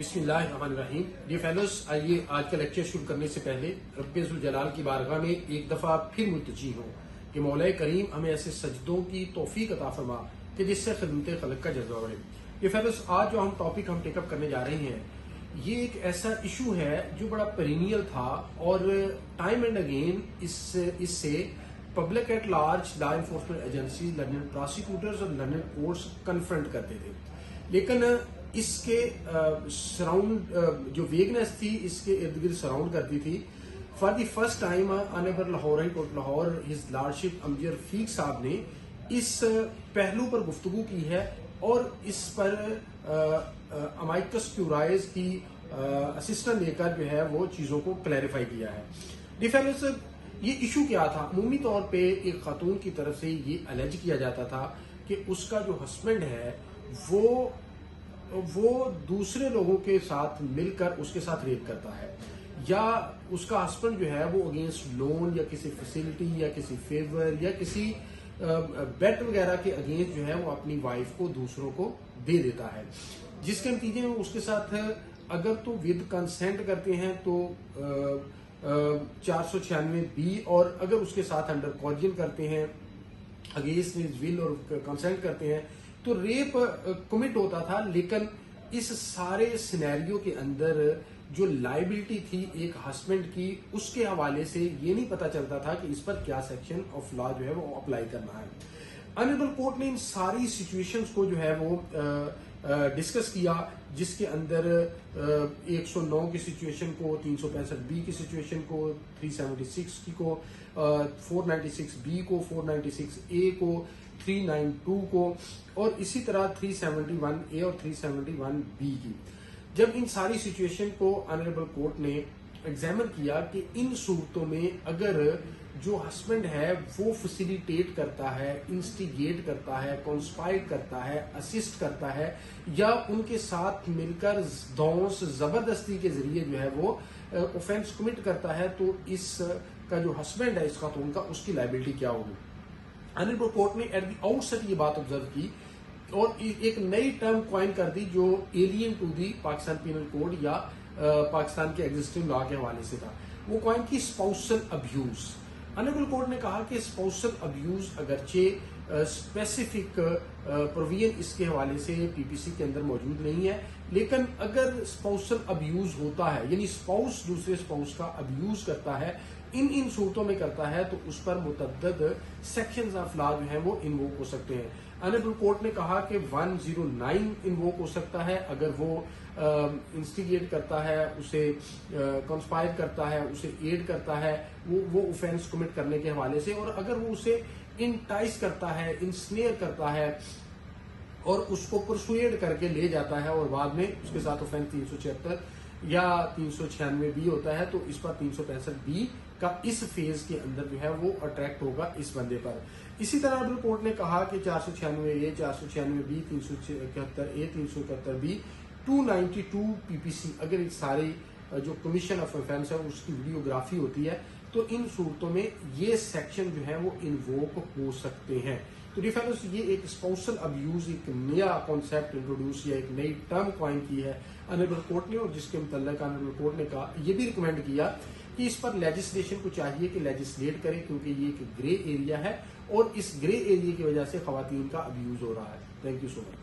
बिस्मिल्लाहिर्रहमानिर्रहीम। Dear fellows, आइए आज का लेक्चर शुरू करने से पहले रब्बे ज़ुल जलाल की बारगाह में एक दफा फिर मुल्तजी हूँ कि मौला करीम हमें ऐसे सजदों की तौफीक अता फरमा कि जिससे खिदमत खलक का जज्बा बढ़े। डियर फेलोज, आज जो हम टॉपिक हम टेकअप करने जा रहे हैं ये एक ऐसा इशू है जो बड़ा पेरिनियल था और टाइम एंड अगेन इससे public at large, law enforcement agency, London prosecutors और लंदन कोर्ट्स कन्फ्रंट करते थे। लेकिन इसके सराउंड जो वेगनेस थी इसके इर्द गिर्द सराउंड करती थी। For the first time honourable Lahore high court Lahore his lordship Amjad Rafiq साहब ने इस पहलू पर गुफ्तगू की है और इस पर अमाइकस क्यूराइज की असिस्टेंट लेकर जो है वो चीजों को क्लैरिफाई किया है। डिफेंस ये इशू क्या था? अमूमी तौर पे एक खातून की तरफ से ये अलेज किया जाता था कि उसका जो हस्बैंड है वो दूसरे लोगों के साथ मिलकर उसके साथ रेप करता है, या उसका हस्बैंड जो है वो अगेंस्ट लोन या किसी फैसिलिटी या किसी फेवर या किसी बेट वगैरह के अगेंस्ट जो है वो अपनी वाइफ को दूसरों को दे देता है, जिसके नतीजे में उसके साथ अगर तो विद कंसेंट करते हैं तो 496B, और अगर उसके साथ अंडर कॉर्जन करते हैं अगेंस्ट हिज विल और कंसेंट करते हैं तो रेप कमिट होता था। लेकिन इस सारे सिनेरियो के अंदर जो लाइबिलिटी थी एक हस्बैंड की, उसके हवाले से ये नहीं पता चलता था कि इस पर क्या सेक्शन ऑफ लॉ जो है वो अप्लाई करना है। ऑनरेबल कोर्ट ने इन सारी सिचुएशंस को जो है वो डिस्कस किया, जिसके अंदर 109 की सिचुएशन को, 365B की सिचुएशन को, 376 की को, 496B को, 496A को, 392 को और इसी तरह 371A और 371B की। जब इन सारी सिचुएशन को ऑनरेबल कोर्ट ने एग्जामिन किया कि इन सूरतों में अगर जो हस्बैंड है वो फैसिलिटेट करता है, इंस्टिगेट करता है, कॉन्स्पायर करता है, असिस्ट करता है या उनके साथ मिलकर दौस जबरदस्ती के जरिए जो है वो ऑफेंस कमिट करता है, तो इस का जो हस्बैंड है इस खातून का, उसकी लायबिलिटी क्या होगी। ऑनरेबल कोर्ट ने एट द आउटसेट ये बात ऑब्जर्व की और एक नई टर्म क्वाइन कर दी जो alien to the Pakistan penal code या पाकिस्तान के एग्जिस्टिंग लॉ के हवाले से था। वो क्वाइन की स्पाउसल अब्यूज। ऑनरेबल कोर्ट ने कहा कि स्पाउसल अब्यूज अगरचे स्पेसिफिक प्रोविजन इसके हवाले से पीपीसी के अंदर मौजूद नहीं है, लेकिन अगर स्पाउसल अब्यूज होता है यानी स्पाउस दूसरे स्पाउस का अब्यूज करता है, इन सूरतों में करता है, तो उस पर मुतअद्दिद सेक्शंस ऑफ लॉ जो है वो इन्वोक हो सकते हैं। ऑनरेबल कोर्ट ने कहा कि 109 इन्वोक हो सकता है अगर वो इंस्टिगेट करता है, उसे कंस्पायर करता है, उसे एड करता है वो ऑफेंस कमिट करने के हवाले से, और अगर वो उसे इंटाइस करता है, इंस्नेयर करता है और उसको परसुएड करके ले जाता है और बाद में उसके साथ ऑफेंस 376 या 396B होता है, तो इस पर 365B का इस फेज के अंदर जो है वो अट्रैक्ट होगा इस बंदे पर। इसी तरह ऑनरेबल कोर्ट ने कहा कि 496A, 496B, 371A, 371B, 292 PPC, अगर इस सारी जो कमीशन ऑफ ऑफेंस है उसकी वीडियोग्राफी होती है तो इन सूरतों में ये सेक्शन जो है वो इन्वोक हो सकते हैं। तो डिफेंस ये एक स्पाउसल अब्यूज एक नया कॉन्सेप्ट इंट्रोड्यूस या एक नई टर्म क्वाइन की है ऑनरेबल कोर्ट ने, और जिसके मुतल्लिक ऑनरेबल कोर्ट ने कहा ये भी रिकमेंड किया कि इस पर लेजिस्लेशन को चाहिए कि लेजिस्लेट करे, क्योंकि ये एक ग्रे एरिया है और इस ग्रे एरिया की वजह से खवातीन का अब्यूज हो रहा है। Thank you so much.